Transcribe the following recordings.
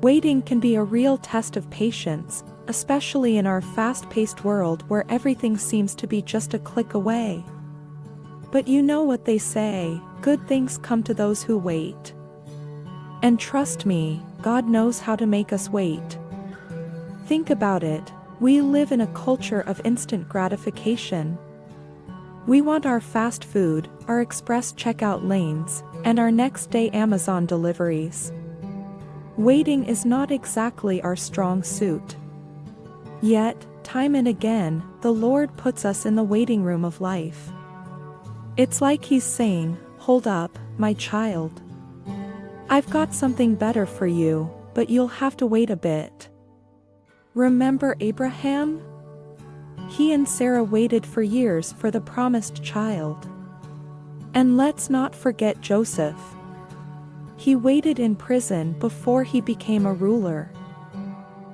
Waiting can be a real test of patience, especially in our fast-paced world where everything seems to be just a click away. But you know what they say, good things come to those who wait. And trust me, God knows how to make us wait. Think about it, we live in a culture of instant gratification. We want our fast food, our express checkout lanes, and our next-day Amazon deliveries. Waiting is not exactly our strong suit. Yet, time and again, the Lord puts us in the waiting room of life. It's like He's saying, "Hold up, my child. I've got something better for you, but you'll have to wait a bit." Remember Abraham? He and Sarah waited for years for the promised child. And let's not forget Joseph. He waited in prison before he became a ruler.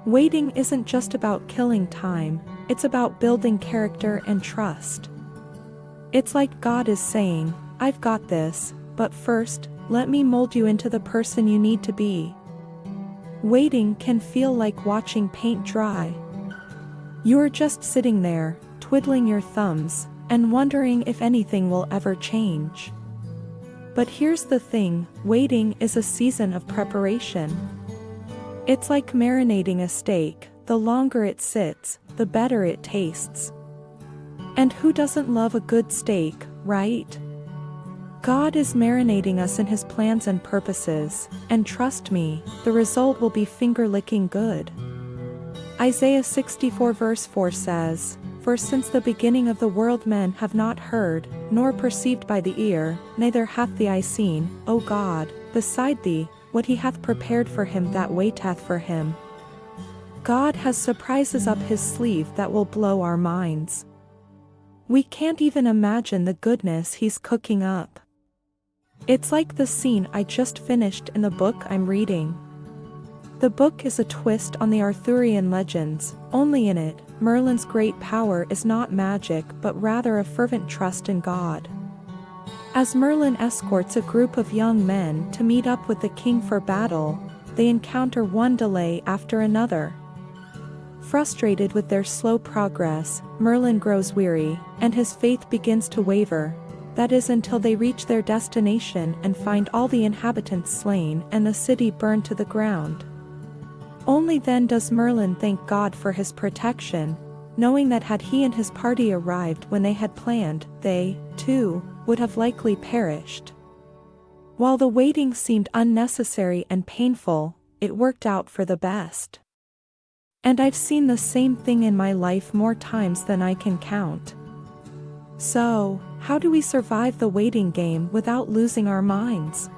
Waiting isn't just about killing time, it's about building character and trust. It's like God is saying, "I've got this, but first, let me mold you into the person you need to be." Waiting can feel like watching paint dry. You're just sitting there, twiddling your thumbs, and wondering if anything will ever change. But here's the thing, waiting is a season of preparation. It's like marinating a steak, the longer it sits, the better it tastes. And who doesn't love a good steak, right? God is marinating us in His plans and purposes, and trust me, the result will be finger-licking good. Isaiah 64 verse 4 says, "For since the beginning of the world men have not heard, nor perceived by the ear, neither hath the eye seen, O God, beside thee, what He hath prepared for him that waiteth for Him." God has surprises up His sleeve that will blow our minds. We can't even imagine the goodness He's cooking up. It's like the scene I just finished in the book I'm reading. The book is a twist on the Arthurian legends, only in it, Merlin's great power is not magic but rather a fervent trust in God. As Merlin escorts a group of young men to meet up with the king for battle, they encounter one delay after another. Frustrated with their slow progress, Merlin grows weary, and his faith begins to waver. That is until they reach their destination and find all the inhabitants slain and the city burned to the ground. Only then does Merlin thank God for His protection, knowing that had he and his party arrived when they had planned, they, too, would have likely perished. While the waiting seemed unnecessary and painful, it worked out for the best. And I've seen the same thing in my life more times than I can count. So, how do we survive the waiting game without losing our minds?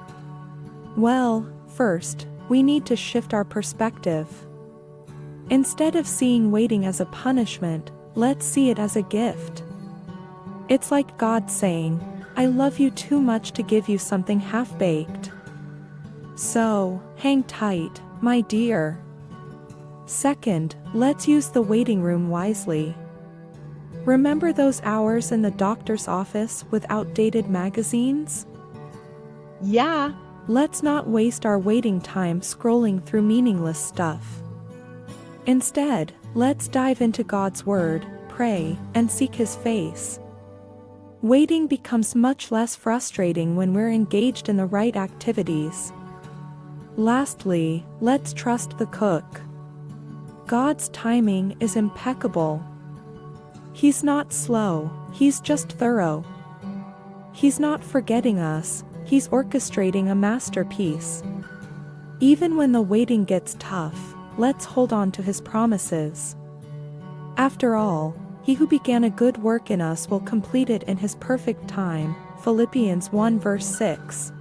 Well, first, we need to shift our perspective. Instead of seeing waiting as a punishment, let's see it as a gift. It's like God saying, "I love you too much to give you something half-baked. So, hang tight, my dear." Second, let's use the waiting room wisely. Remember those hours in the doctor's office with outdated magazines? Yeah, let's not waste our waiting time scrolling through meaningless stuff. Instead, let's dive into God's Word, pray, and seek His face. Waiting becomes much less frustrating when we're engaged in the right activities. Lastly, let's trust the cook. God's timing is impeccable. He's not slow, He's just thorough. He's not forgetting us, He's orchestrating a masterpiece. Even when the waiting gets tough, let's hold on to His promises. After all, He who began a good work in us will complete it in His perfect time, Philippians 1 verse 6.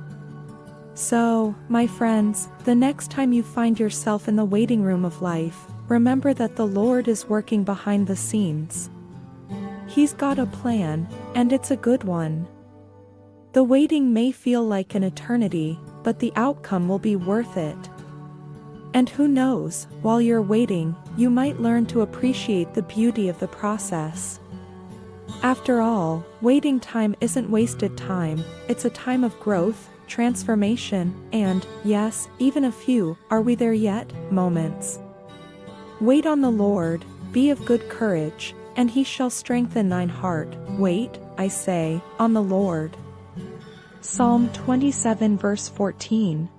So, my friends, the next time you find yourself in the waiting room of life, remember that the Lord is working behind the scenes. He's got a plan, and it's a good one. The waiting may feel like an eternity, but the outcome will be worth it. And who knows, while you're waiting, you might learn to appreciate the beauty of the process. After all, waiting time isn't wasted time, it's a time of growth, transformation, and, yes, even a few, "Are we there yet?" moments. Wait on the Lord, be of good courage, and he shall strengthen thine heart. Wait, I say, on the Lord. Psalm 27 verse 14.